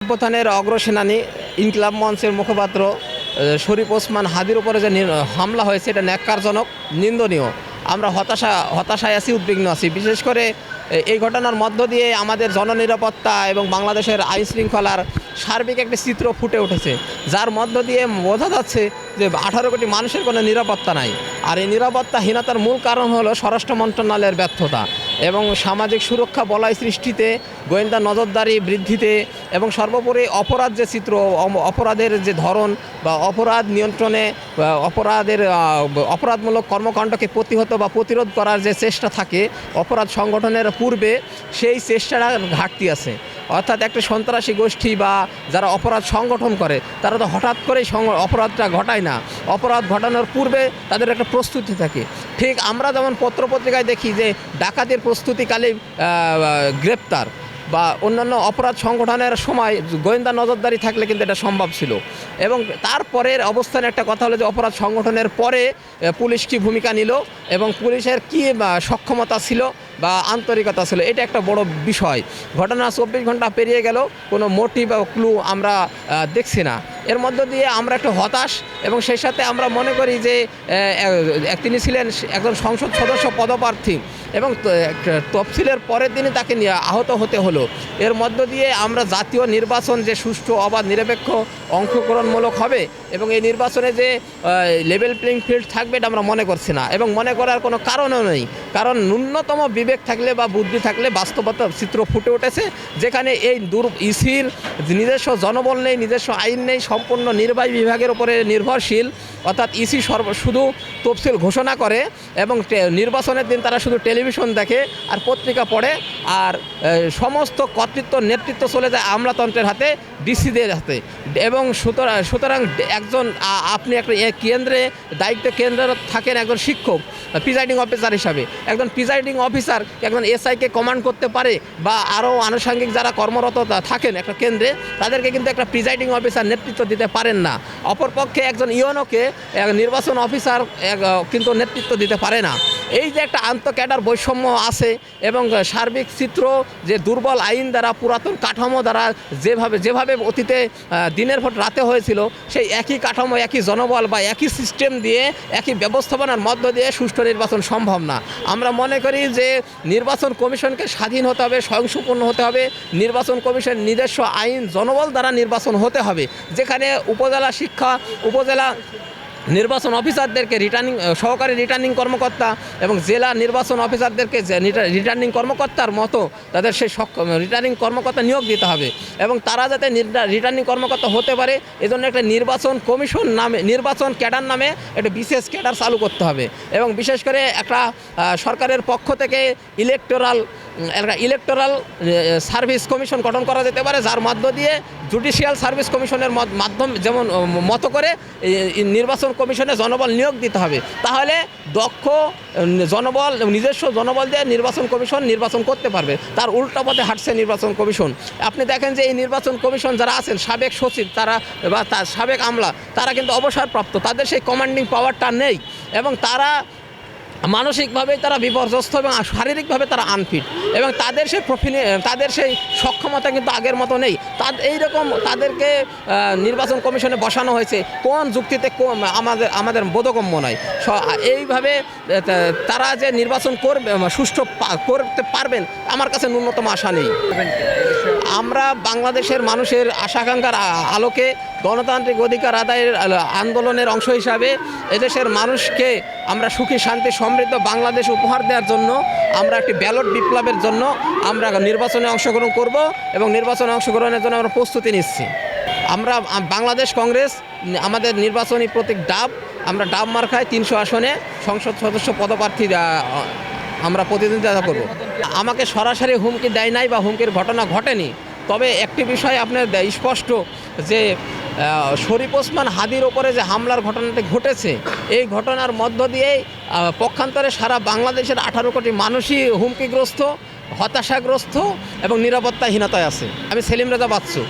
অভ্যুত্থানের অগ্রসেনানী ইনকিলাব মঞ্চের মুখপাত্র শরীফ ওসমান হাদির উপরে যে হামলা হয়েছে এটা ন্যাক্কারজনক, নিন্দনীয়। আমরা হতাশায় আছি, উদ্বিগ্ন আছি। বিশেষ করে এই ঘটনার মধ্য দিয়ে আমাদের জননিরাপত্তা এবং বাংলাদেশের আইন শৃঙ্খলার সার্বিক একটি চিত্র ফুটে উঠেছে, যার মধ্য দিয়ে বোঝা যাচ্ছে যে 18 কোটি মানুষের কোনো নিরাপত্তা নাই। আর এই নিরাপত্তাহীনতার মূল কারণ হলো স্বরাষ্ট্র মন্ত্রণালয়ের ব্যর্থতা এবং সামাজিক সুরক্ষা বলয় সৃষ্টিতে, গোয়েন্দা নজরদারি বৃদ্ধিতে এবং সর্বোপরি অপরাধ যে চিত্র, অপরাধের যে ধরন বা অপরাধ নিয়ন্ত্রণে, অপরাধমূলক কর্মকাণ্ডকে প্রতিহত বা প্রতিরোধ করার যে চেষ্টা থাকে অপরাধ সংগঠনের পূর্বে, সেই চেষ্টাটা ঘাটতি আছে। অর্থাৎ একটা সন্ত্রাসী গোষ্ঠী বা যারা অপরাধ সংগঠন করে তারা তো হঠাৎ করেই অপরাধটা ঘটায় না, অপরাধ ঘটানোর পূর্বে তাদের একটা প্রস্তুতি থাকে। ঠিক আমরা যেমন পত্রপত্রিকায় দেখি যে ডাকাতির প্রস্তুতিকালে গ্রেপ্তার বা অন্যান্য অপরাধ সংগঠনের সময় গোয়েন্দা নজরদারি থাকলে কিন্তু এটা সম্ভব ছিল। এবং তারপরের অবস্থানে একটা কথা হলো যে অপরাধ সংগঠনের পরে পুলিশ কী ভূমিকা নিল এবং পুলিশের কী সক্ষমতা ছিল বা আন্তরিকতা ছিল, এটা একটা বড় বিষয়। ঘটনা 24 ঘন্টা পেরিয়ে গেল, কোনো মোটিভ বা ক্লু আমরা দেখছি না। এর মধ্য দিয়ে আমরা একটু হতাশ এবং সেই সাথে আমরা মনে করি যে তিনি ছিলেন একজন সংসদ সদস্য পদপ্রার্থী এবং তফসিলের পরের দিনই তাকে নিয়ে আহত হতে হলো। এর মধ্য দিয়ে আমরা জাতীয় নির্বাচন যে সুষ্ঠু, অবাধ, নিরপেক্ষ, অংশগ্রহণমূলক হবে এবং এই নির্বাচনে যে লেভেল প্লেইং ফিল্ড থাকবে এটা আমরা মনে করছি না এবং মনে করার কোনো কারণও নেই। কারণ ন্যূনতম বিবেক থাকলে বা বুদ্ধি থাকলে বাস্তবতা চিত্র ফুটে উঠেছে, যেখানে এই ইসির নিজস্ব জনবল নেই, নিজস্ব আইন নেই, সম্পূর্ণ নির্বাহী বিভাগের উপরে নির্ভরশীল। অর্থাৎ ইসি শুধু তফসিল ঘোষণা করে এবং নির্বাচনের দিন তারা শুধু টেলিভিশন দেখে আর পত্রিকা পড়ে, আর সমস্ত কর্তৃত্ব নেতৃত্ব চলে যায় আমলাতন্ত্রের হাতে, ডিসিদের হাতে। এবং সুতরাং একজন আপনি একটা কেন্দ্রে কেন্দ্রে থাকেন একজন শিক্ষক প্রিজাইডিং অফিসার হিসাবে, একজন প্রিজাইডিং অফিসার একজন এসআইকে কমান্ড করতে পারে বা আরও আনুষঙ্গিক যারা কর্মরত থাকেন একটা কেন্দ্রে, তাদেরকে কিন্তু একটা প্রিজাইডিং অফিসার নেতৃত্ব দিতে পারেন না। অপরপক্ষে একজন ইউএনওকে নির্বাচন অফিসার কিন্তু নেতৃত্ব দিতে পারে না। এই যে একটা আন্তঃক্যাডার বৈষম্য আছে এবং সার্বিক চিত্র যে দুর্বল আইন দ্বারা, পুরাতন কাঠামো দ্বারা যেভাবে অতীতে দিনের ভোট রাতে হয়েছিল, সেই একই কাঠামো, একই জনবল বা একই সিস্টেম দিয়ে, একই ব্যবস্থাপনার মধ্য দিয়ে সুষ্ঠু নির্বাচন সম্ভব না। আমরা মনে করি যে নির্বাচন কমিশনকে স্বাধীন হতে হবে, স্বয়ংসম্পূর্ণ হতে হবে। নির্বাচন কমিশন নিজস্ব আইন, জনবল দ্বারা নির্বাচন হতে হবে, যেখানে উপজেলা নির্বাচন অফিসারদেরকে সহকারী রিটার্নিং কর্মকর্তা এবং জেলা নির্বাচন অফিসারদেরকে রিটার্নিং কর্মকর্তার মতো তাদের সেই রিটার্নিং কর্মকর্তা নিয়োগ দিতে হবে এবং তারা যাতে রিটার্নিং কর্মকর্তা হতে পারে এজন্য একটা নির্বাচন কমিশন নামে, নির্বাচন ক্যাডার নামে একটা বিশেষ ক্যাডার চালু করতে হবে। এবং বিশেষ করে একটা সরকারের পক্ষ থেকে ইলেকটোরাল সার্ভিস কমিশন গঠন করা যেতে পারে, যার মধ্য দিয়ে জুডিশিয়াল সার্ভিস কমিশনের মাধ্যম যেমন মতো করে নির্বাচন কমিশনে জনবল নিয়োগ দিতে হবে। তাহলে দক্ষ জনবল, নিজস্ব জনবল দিয়ে নির্বাচন কমিশন নির্বাচন করতে পারবে। তার উল্টা পথে হাঁটছে নির্বাচন কমিশন। আপনি দেখেন যে এই নির্বাচন কমিশন যারা আছেন, সাবেক সচিব তারা বা তার সাবেক আমলা, তারা কিন্তু অবসরপ্রাপ্ত, তাদের সেই কমান্ডিং পাওয়ারটা নেই এবং তারা মানসিকভাবেই তারা বিপর্যস্ত এবং শারীরিকভাবে তারা আনফিট এবং তাদের সেই সক্ষমতা কিন্তু আগের মতো নেই। এইরকম তাদেরকে নির্বাচন কমিশনে বসানো হয়েছে কোন যুক্তিতে, আমাদের বোধগম্য নয়। এইভাবে তারা যে নির্বাচন সুষ্ঠু করতে পারবেন আমার কাছে ন্যূনতম আশা নেই। আমরা বাংলাদেশের মানুষের আশাকাঙ্ক্ষার আলোকে গণতান্ত্রিক অধিকার আদায়ের আন্দোলনের অংশ হিসাবে এদেশের মানুষকে আমরা সুখী, শান্তি, সমৃদ্ধ বাংলাদেশ উপহার দেওয়ার জন্য আমরা একটি ব্যালট বিপ্লবের জন্য আমরা নির্বাচনে অংশগ্রহণ করব এবং নির্বাচনে অংশগ্রহণের জন্য আমরা প্রস্তুতি নিচ্ছি। আমরা বাংলাদেশ কংগ্রেস আমাদের নির্বাচনী প্রতীক ডাব, আমরা ডাব মার্কায় 300 আসনে সংসদ সদস্য পদপ্রার্থী আমরা প্রতিদ্বন্দ্বিতা করব। আমাকে সরাসরি হুমকি দেয় নাই বা হুমকির ঘটনা ঘটেনি, তবে একটি বিষয় আপনার স্পষ্ট যে শরীফ ওসমান হাদির ওপরে যে হামলার ঘটনাটি ঘটেছে, এই ঘটনার মধ্য দিয়েই পক্ষান্তরে সারা বাংলাদেশের 18 কোটি মানুষই হুমকিগ্রস্ত, হতাশাগ্রস্ত এবং নিরাপত্তাহীনতায় আছে। আমি সেলিম রেজা বাচ্চু।